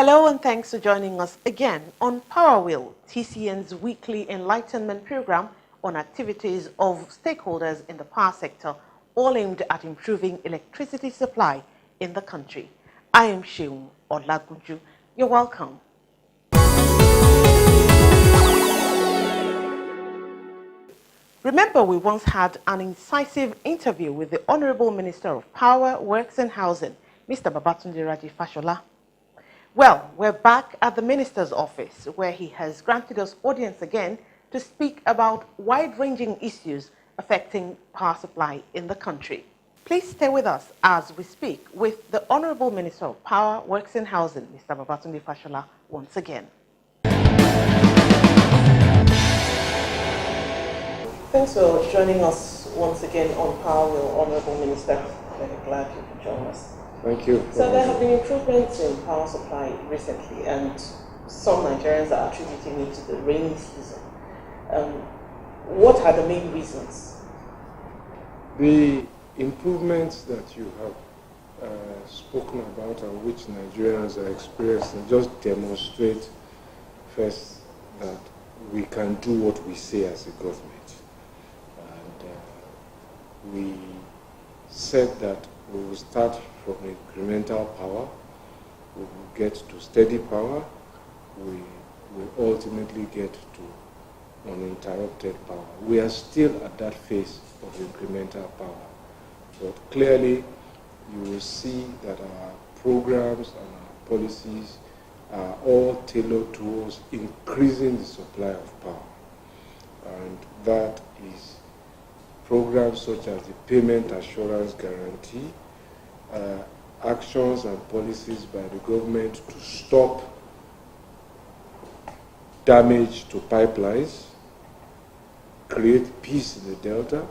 Hello and thanks for joining us again on Power Wheel, TCN's weekly enlightenment program on activities of stakeholders in the power sector, all aimed at improving electricity supply in the country. I am Sheung Olagunju. You're welcome. Remember, we once had an incisive interview with the Honorable Minister of Power, Works and Housing, Mr. Babatunde Raji Fashola. Well, we're back at the Minister's office, where he has granted us audience again to speak about wide-ranging issues affecting power supply in the country. Please stay with us as we speak with the Honorable Minister of Power, Works and Housing, Mr. Babatunde Fashola, once again. Thanks for joining us once again on Power Wheel, Honorable Minister. Very glad you could join us. Thank you. So there have been improvements in power supply recently, and some Nigerians are attributing it to the rainy season. What are the main reasons? The improvements that you have spoken about and which Nigerians are experiencing just demonstrate first that we can do what we say as a government. And we said that we will start from incremental power, we will get to steady power, we will ultimately get to uninterrupted power. We are still at that phase of incremental power, but clearly you will see that our programs and our policies are all tailored towards increasing the supply of power, and that is programs such as the Payment Assurance Guarantee, actions and policies by the government to stop damage to pipelines, create peace in the Delta,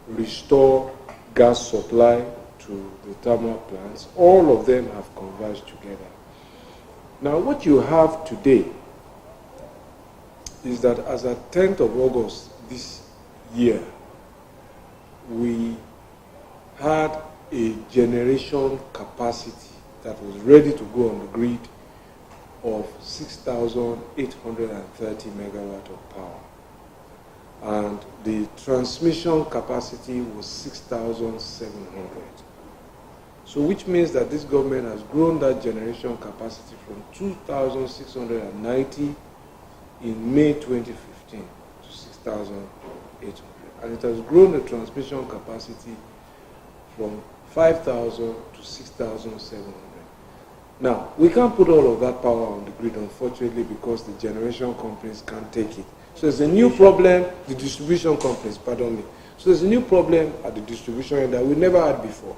restore gas supply to the thermal plants. All of them have converged together. Now what you have today is that as at 10th of August this year, we had a generation capacity that was ready to go on the grid of 6,830 megawatt of power. And the transmission capacity was 6,700. So which means that this government has grown that generation capacity from 2,690 in May 2015 to 6,800. And it has grown the transmission capacity from 5,000 to 6,700. Now, we can't put all of that power on the grid, unfortunately, because the generation companies can't take it. So there's a new problem, the distribution companies, pardon me. So there's a new problem at the distribution end that we never had before.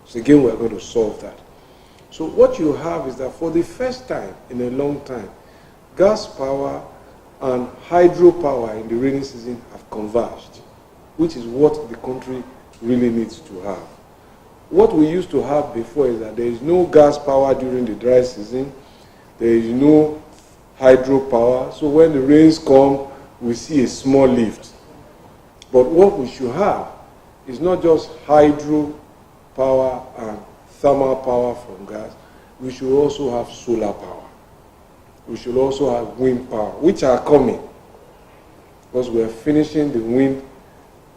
So again, we're going to solve that. So what you have is that for the first time in a long time, gas power and hydropower in the rainy season have converged, which is what the country really needs to have. What we used to have before is that there is no gas power during the dry season, there is no hydropower, so when the rains come, we see a small lift. But what we should have is not just hydro power and thermal power from gas, we should also have solar power. We should also have wind power, which are coming, because we are finishing the wind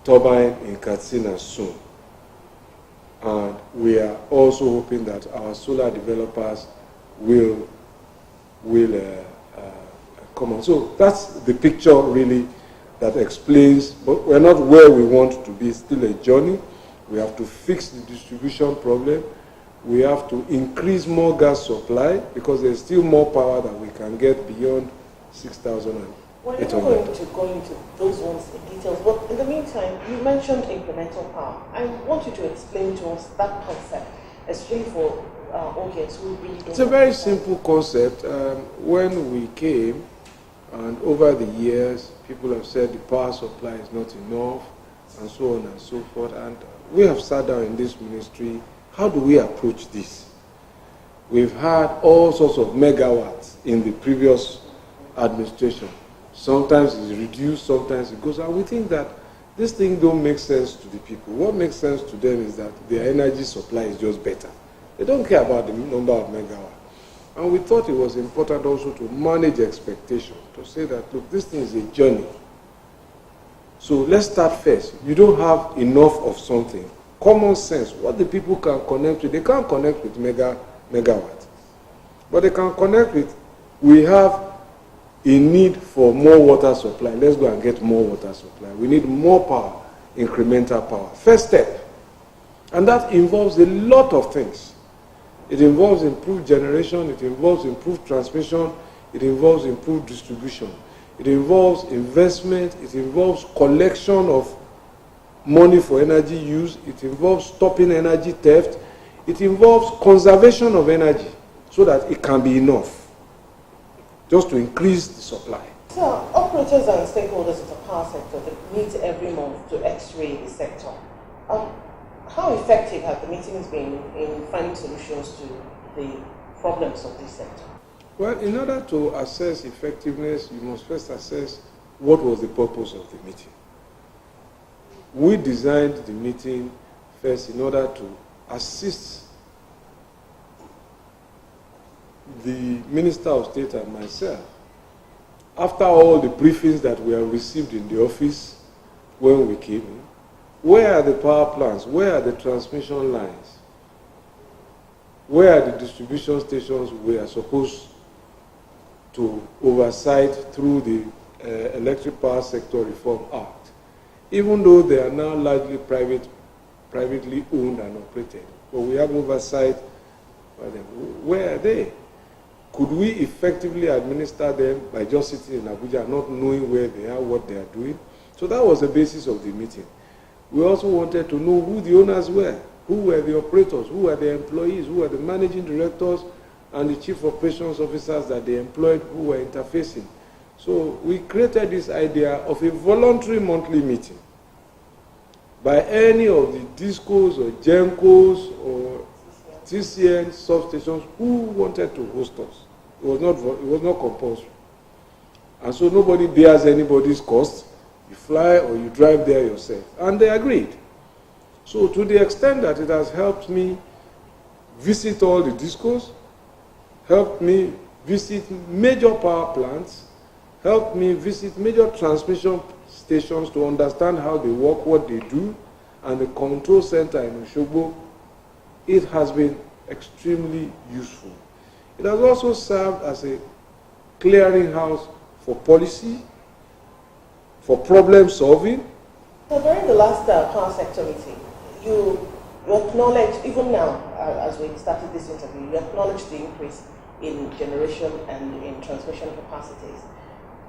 turbine in Katsina soon. And we are also hoping that our solar developers will come on. So that's the picture really that explains, but we're not where we want to be, still a journey. We have to fix the distribution problem. We have to increase more gas supply because there's still more power that we can get beyond 6,800. Well, you're not going to go into those ones in details, but in the meantime, you mentioned incremental power. I want you to explain to us that concept, especially for audience who really don't. It's a very simple concept. When we came, and over the years, people have said the power supply is not enough, and so on and so forth. And we have sat down in this ministry. How do we approach this? We've had all sorts of megawatts in the previous administration. Sometimes it's reduced, sometimes it goes. And we think that this thing don't make sense to the people. What makes sense to them is that their energy supply is just better. They don't care about the number of megawatts. And we thought it was important also to manage expectations, to say that, look, this thing is a journey. So let's start first. You don't have enough of something. Common sense, what the people can connect with, they can't connect with megawatt. But they can connect with, we have a need for more water supply. Let's go and get more water supply. We need more power, incremental power. First step. And that involves a lot of things. It involves improved generation, it involves improved transmission, it involves improved distribution. It involves investment, it involves collection of money for energy use, it involves stopping energy theft, it involves conservation of energy so that it can be enough, just to increase the supply. So operators and stakeholders of the power sector that meet every month to x-ray the sector. How effective have the meetings been in finding solutions to the problems of this sector? Well, in order to assess effectiveness, you must first assess what was the purpose of the meeting. We designed the meeting first in order to assist the Minister of State and myself. After all the briefings that we have received in the office when we came in, where are the power plants? Where are the transmission lines? Where are the distribution stations we are supposed to oversight through the Electric Power Sector Reform Act? Even though they are now largely privately owned and operated, but we have oversight by them. Where are they? Could we effectively administer them by just sitting in Abuja and not knowing where they are, what they are doing? So that was the basis of the meeting. We also wanted to know who the owners were, who were the operators, who were the employees, who were the managing directors and the chief operations officers that they employed who were interfacing. So we created this idea of a voluntary monthly meeting by any of the DISCOs or GENCOs or TCN substations who wanted to host us. It was not compulsory. And so nobody bears anybody's cost. You fly or you drive there yourself. And they agreed. So to the extent that it has helped me visit all the DISCOs, helped me visit major power plants, helped me visit major transmission stations to understand how they work, what they do, and the control center in Osogbo, it has been extremely useful. It has also served as a clearinghouse for policy, for problem solving. So during the last power sector meeting, you acknowledged, even now as we started this interview, you acknowledged the increase in generation and in transmission capacities.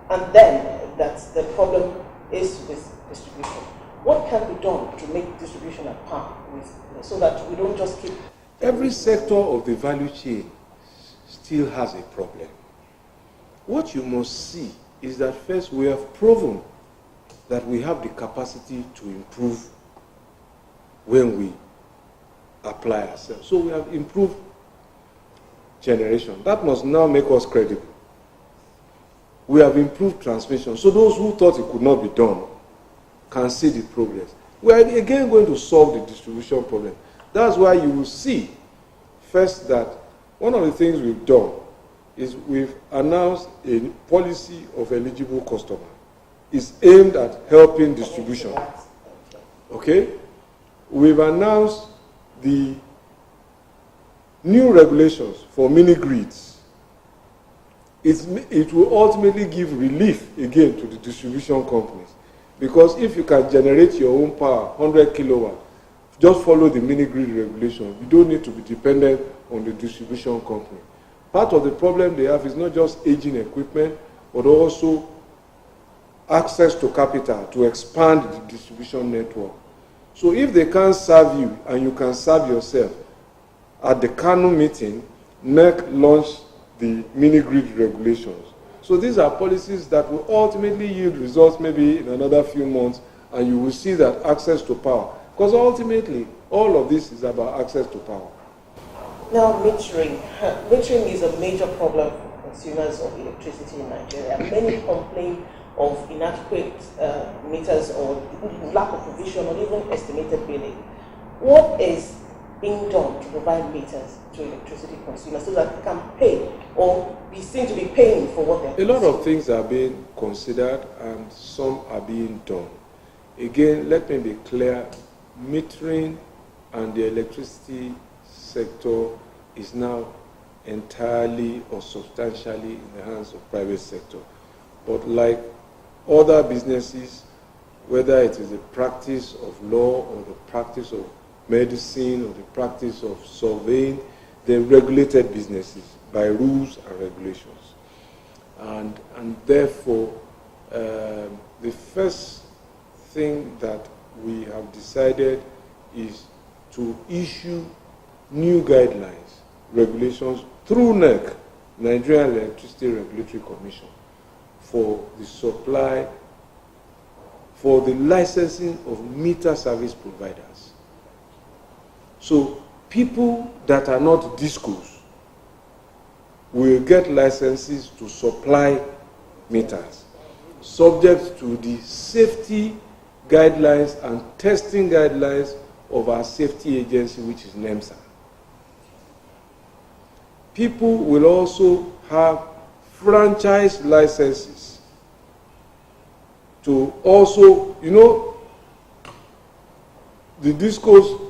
And then that the problem is with distribution. What can be done to make distribution at par so that we don't just keep... Every sector of the value chain still has a problem. What you must see is that first we have proven that we have the capacity to improve when we apply ourselves. So we have improved generation. That must now make us credible. We have improved transmission. So those who thought it could not be done can see the progress. We are again going to solve the distribution problem. That's why you will see first that one of the things we've done is we've announced a policy of eligible customer. It's aimed at helping distribution. Okay? We've announced the new regulations for mini grids. It will ultimately give relief again to the distribution companies. Because if you can generate your own power, 100 kilowatt, just follow the mini grid regulation. You don't need to be dependent on the distribution company. Part of the problem they have is not just aging equipment, but also access to capital to expand the distribution network. So if they can't serve you and you can serve yourself, at the Kano meeting, NEC launched the mini grid regulations. So these are policies that will ultimately yield results maybe in another few months, and you will see that access to power. Because ultimately, all of this is about access to power. Now, metering. Metering is a major problem for consumers of electricity in Nigeria. Many complain of inadequate meters or lack of provision or even estimated billing. What is being done to provide meters to electricity consumers so that they can pay or be seen to be paying for what they're A lot of consuming? things are being considered and some are being done. Again, let me be clear, metering and the electricity sector is now entirely or substantially in the hands of private sector. But like other businesses, whether it is the practice of law or the practice of medicine or the practice of surveying, they're regulated businesses by rules and regulations. And therefore, the first thing that we have decided is to issue new guidelines, regulations through NEC, Nigerian Electricity Regulatory Commission, for the supply, for the licensing of meter service providers. So people that are not discos will get licenses to supply meters, subject to the safety guidelines and testing guidelines of our safety agency, which is NEMSA. People will also have franchise licenses to also, the discos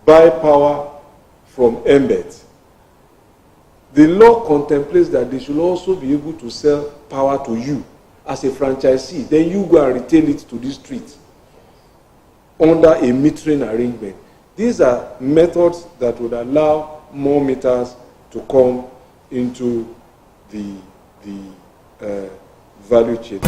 buy power from embed. The law contemplates that they should also be able to sell power to you as a franchisee. Then you go and retail it to the street under a metering arrangement. These are methods that would allow more meters to come into the value chain.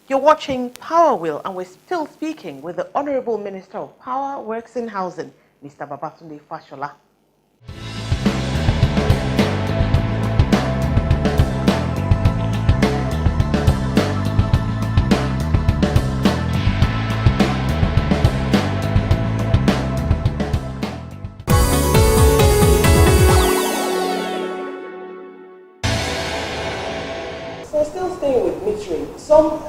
You're watching Power Wheel, and we're still speaking with the Honorable Minister of Power, Works and Housing, Mr. Babatunde Fashola. So still staying with metering, some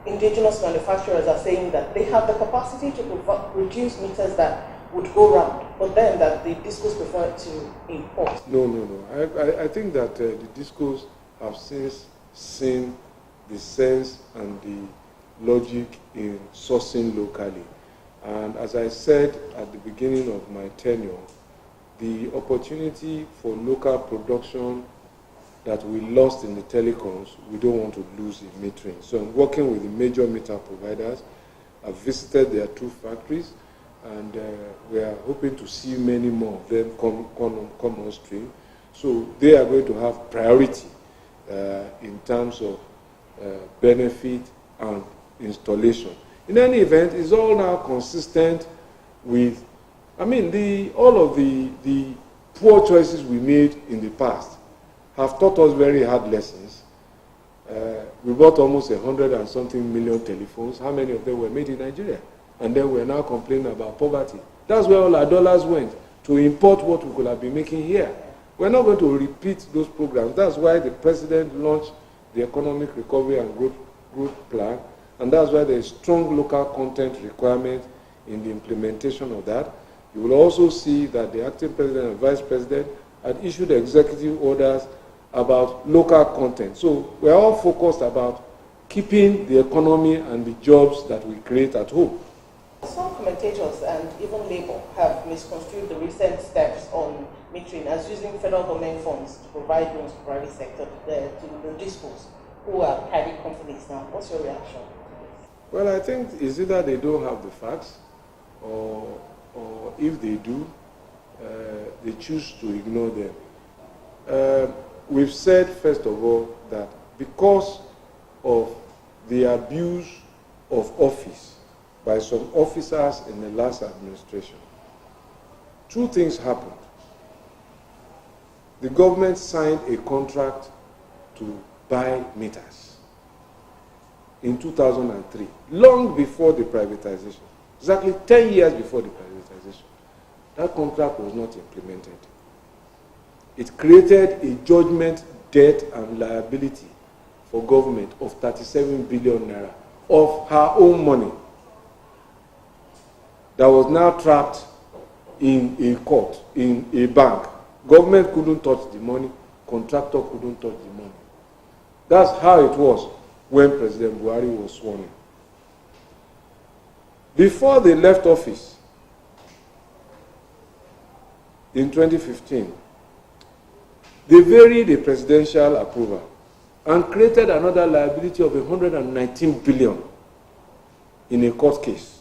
indigenous manufacturers are saying that they have the capacity to produce meters that would go round, but then that the discos prefer to import. No. I think that the discos have since seen the sense and the logic in sourcing locally. And as I said at the beginning of my tenure, the opportunity for local production that we lost in the telecoms, we don't want to lose in metering. So I'm working with the major meter providers. I've visited their 2 factories, and we are hoping to see many more of them come on stream. So they are going to have priority in terms of benefit and installation. In any event, it's all now consistent with, all of the poor choices we made in the past have taught us very hard lessons. We bought almost 100 and something million telephones. How many of them were made in Nigeria? And then we're now complaining about poverty. That's where all our dollars went, to import what we could have been making here. We're not going to repeat those programs. That's why the president launched the Economic Recovery and Growth Plan, and that's why there's strong local content requirement in the implementation of that. You will also see that the acting president and vice president had issued executive orders about local content. So we're all focused about keeping the economy and the jobs that we create at home. Some commentators and even Labour have misconstrued the recent steps on metering as using federal government funds to provide loans to private sector, to the discos, who are private companies now. What's your reaction? Well, I think it's either they don't have the facts, or if they do, they choose to ignore them. We've said, first of all, that because of the abuse of office by some officers in the last administration, 2 things happened. The government signed a contract to buy meters in 2003, long before the privatization, exactly 10 years before the privatization. That contract was not implemented. It created a judgment, debt, and liability for government of 37 billion naira of her own money that was now trapped in a court, in a bank. Government couldn't touch the money, contractor couldn't touch the money. That's how it was when President Buhari was sworn in. Before they left office in 2015, they varied the presidential approval and created another liability of 119 billion in a court case,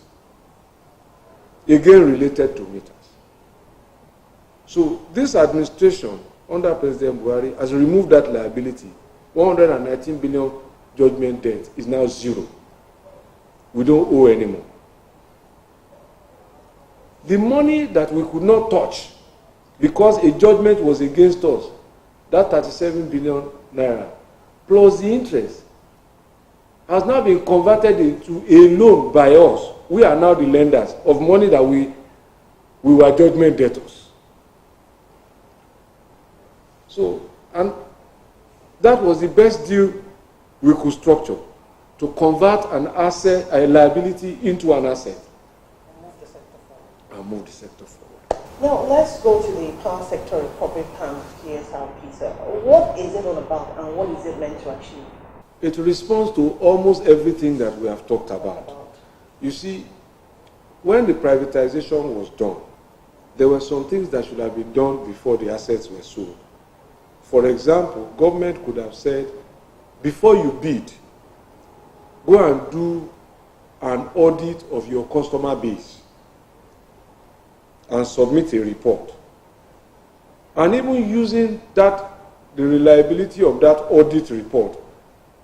again related to meters. So this administration under President Buhari has removed that liability. 119 billion judgment debt is now zero. We don't owe anymore. The money that we could not touch because a judgment was against us, that 37 billion naira, plus the interest, has now been converted into a loan by us. We are now the lenders of money that we were judgment debtors. So, and that was the best deal we could structure, to convert an asset, a liability, into an asset. And move the sector forward. Now, let's go to the Power Sector Recovery Plan, PSRP. So, what is it all about and what is it meant to achieve? It responds to almost everything that we have talked about. You see, when the privatization was done, there were some things that should have been done before the assets were sold. For example, government could have said, before you bid, go and do an audit of your customer base and submit a report. And even using that, the reliability of that audit report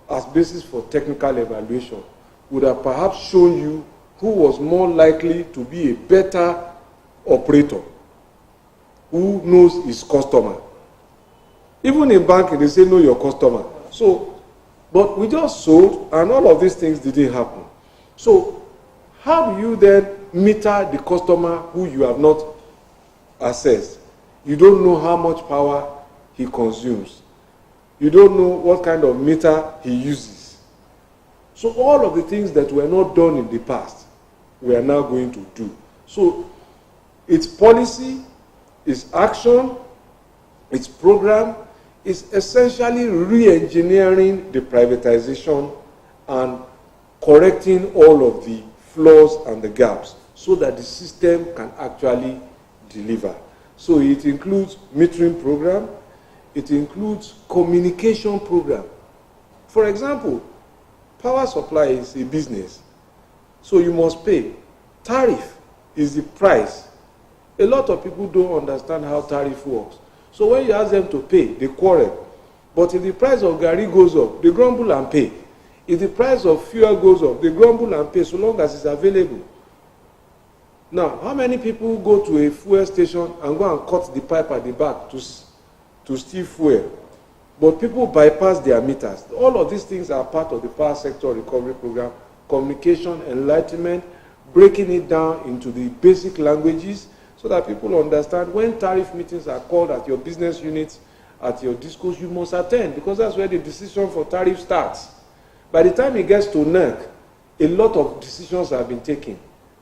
as basis for technical evaluation would have perhaps shown you who was more likely to be a better operator, who knows his customer. Even in banking, they say know your customer. So, but we just sold, and all of these things didn't happen. So, how do you then meter the customer who you have not assessed? You don't know how much power he consumes. You don't know what kind of meter he uses. So all of the things that were not done in the past, we are now going to do. So its policy, its action, its program is essentially re-engineering the privatization and correcting all of the flaws and the gaps so that the system can actually deliver. So it includes metering program, it includes communication program. For example, power supply is a business, so you must pay. Tariff is the price. A lot of people don't understand how tariff works. So when you ask them to pay, they quarrel. But if the price of garri goes up, they grumble and pay. If the price of fuel goes up, they grumble and pay so long as it's available. Now, how many people go to a fuel station and go and cut the pipe at the back to steal fuel? But people bypass their meters. All of these things are part of the power sector recovery program. Communication, enlightenment, breaking it down into the basic languages so that people understand when tariff meetings are called at your business units, at your discos, you must attend because that's where the decision for tariff starts. By the time it gets to NERC, a lot of decisions have been taken.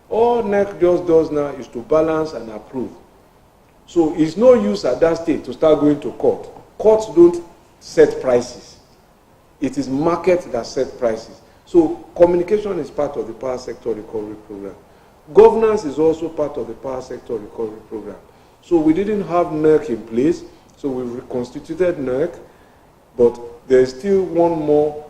All NERC just does now is to balance and approve. So it's no use at that stage to start going to court. Courts don't set prices. It is market that sets prices. So communication is part of the power sector recovery program. Governance is also part of the power sector recovery program. So we didn't have NERC in place, so we reconstituted NERC, but there is still one more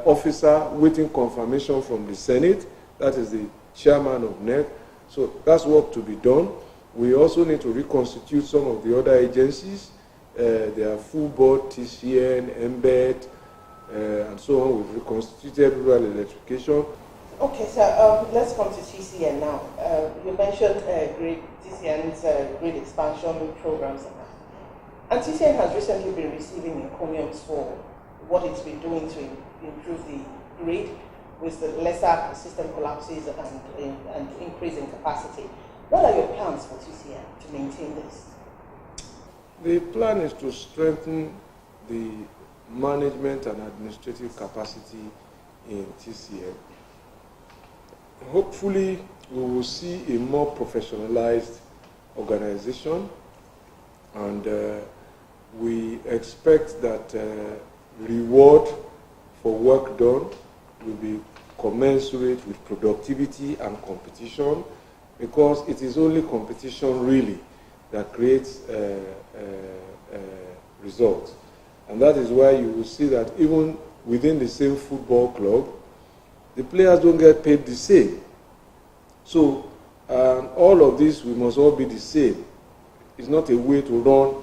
officer waiting confirmation from the Senate. That is the chairman of NERC. So that's work to be done. We also need to reconstitute some of the other agencies. There are full board, TCN, MBED, and so on. We've reconstituted rural electrification. Okay, so let's come to TCN now. You mentioned TCN's grid expansion programs. And TCN has recently been receiving encomiums for what it's been doing to improve the grid with the lesser system collapses and increase in capacity. What are your plans for TCN to maintain this? The plan is to strengthen the management and administrative capacity in TCN. Hopefully, we will see a more professionalized organization, and we expect that reward for work done will be commensurate with productivity and competition, because it is only competition really that creates results. And that is why you will see that even within the same football club, the players don't get paid the same. So all of this, we must all be the same. It's not a way to run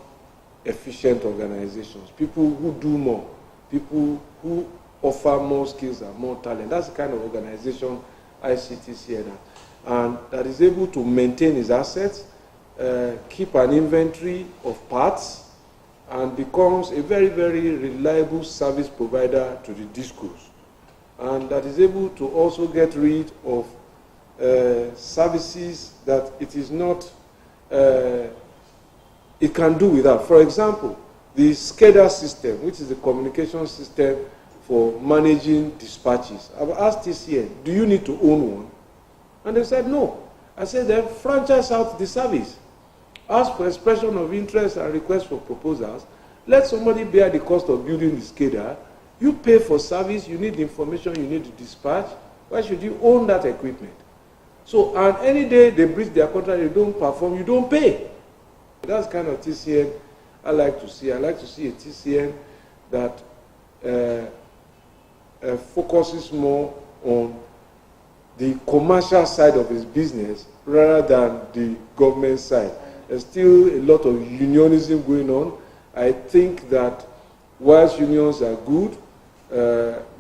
efficient organizations. People who do more, people who offer more skills and more talent. That's the kind of organization I see TCN as. And that is able to maintain its assets, keep an inventory of parts, and becomes a very, very reliable service provider to the discos. And that is able to also get rid of services that it is not, it can do without. For example, the SCADA system, which is the communication system for managing dispatches. I've asked TCN, do you need to own one? And they said no. I said, then franchise out the service. Ask for expression of interest and request for proposals. Let somebody bear the cost of building the SCADA. You pay for service, you need the information, you need to dispatch. Why should you own that equipment? So, and any day they breach their contract, they don't perform, you don't pay. That's kind of TCN I like to see. I like to see a TCN that focuses more on the commercial side of his business rather than the government side. There's still a lot of unionism going on. I think that whilst unions are good,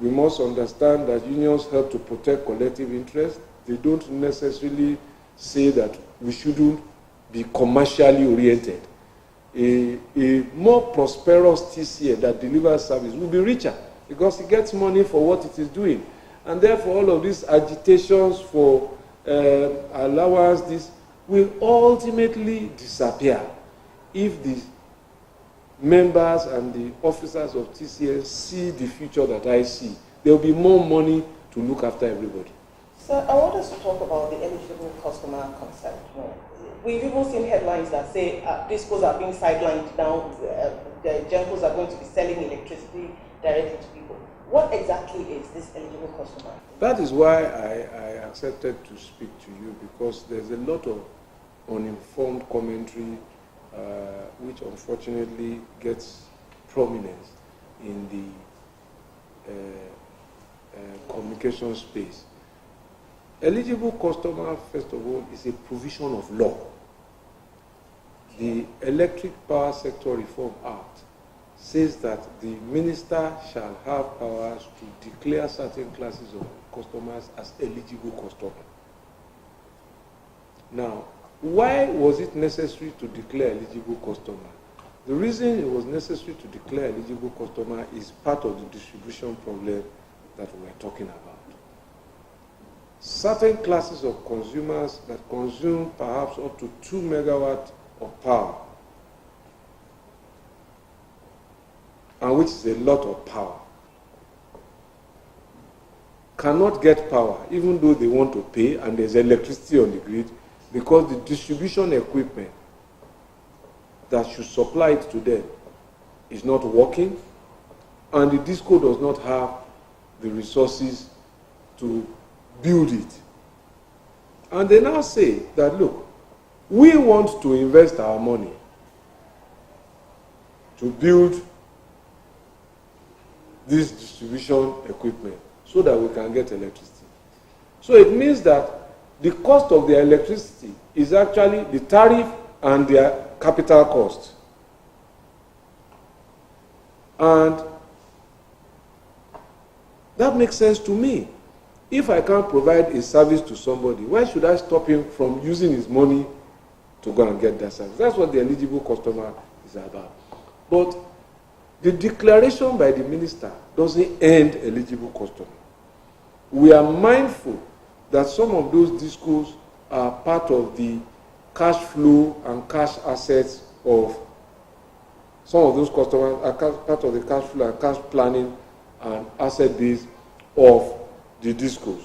we must understand that unions help to protect collective interests. They don't necessarily say that we shouldn't be commercially oriented. A more prosperous TCN that delivers service will be richer because it gets money for what it is doing. And therefore, all of these agitations for allowance, this will ultimately disappear if the members and the officers of TCN see the future that I see. There will be more money to look after everybody. So I want us to talk about the eligible customer concept more. We've even seen headlines that say discos are being sidelined now, the gencos are going to be selling electricity directly to people. What exactly is this eligible customer? That is why I accepted to speak to you, because there's a lot of uninformed commentary which unfortunately gets prominence in the communication space. Eligible customer, first of all, is a provision of law. The Electric Power Sector Reform Act says that the minister shall have powers to declare certain classes of customers as eligible customers. Now, why was it necessary to declare eligible customer? The reason it was necessary to declare eligible customer is part of the distribution problem that we're talking about. Certain classes of consumers that consume perhaps up to 2 megawatts of power, and which is a lot of power, cannot get power even though they want to pay and there's electricity on the grid, because the distribution equipment that should supply it to them is not working, and the DISCO does not have the resources to build it. And they now say that, look, we want to invest our money to build this distribution equipment so that we can get electricity. So it means that the cost of their electricity is actually the tariff and their capital cost. And that makes sense to me. If I can't provide a service to somebody, why should I stop him from using his money to go and get that service? That's what the eligible customer is about. But the declaration by the minister doesn't end eligible customer. We are mindful that some of those discos are part of the cash flow and cash assets of some of those customers, are part of the cash flow and cash planning and asset base of the discos.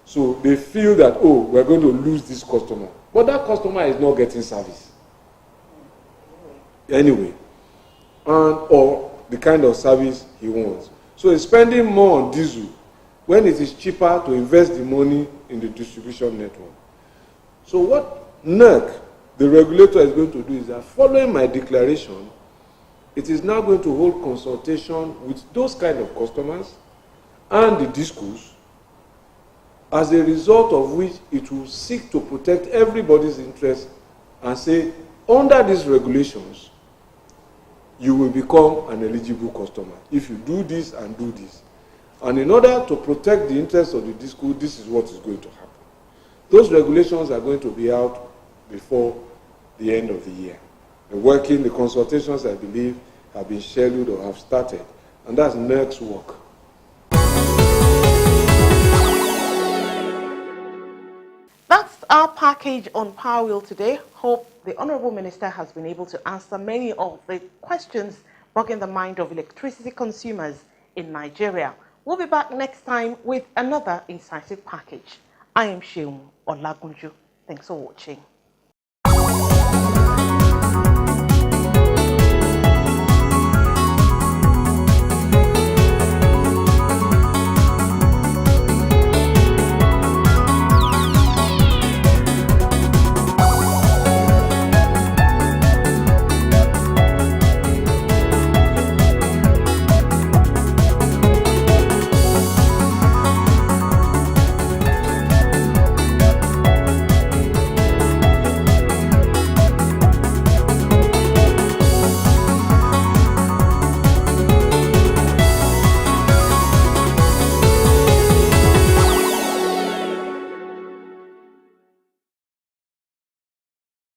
So they feel that, oh, we're going to lose this customer. But that customer is not getting service. Anyway. Or the kind of service he wants. So he's spending more on diesel when it is cheaper to invest the money in the distribution network. So what NERC, the regulator, is going to do is that following my declaration, it is now going to hold consultation with those kind of customers and the discos, as a result of which it will seek to protect everybody's interest and say, under these regulations, you will become an eligible customer if you do this and do this. And in order to protect the interests of the disco, this is what is going to happen. Those regulations are going to be out before the end of the year. The consultations, I believe, have been scheduled or have started. And that's NERC's work. That's our package on Power Wheel today. Hope the Honorable Minister has been able to answer many of the questions bugging the mind of electricity consumers in Nigeria. We'll be back next time with another incisive package. I am Sheung Olagunju. Thanks for watching.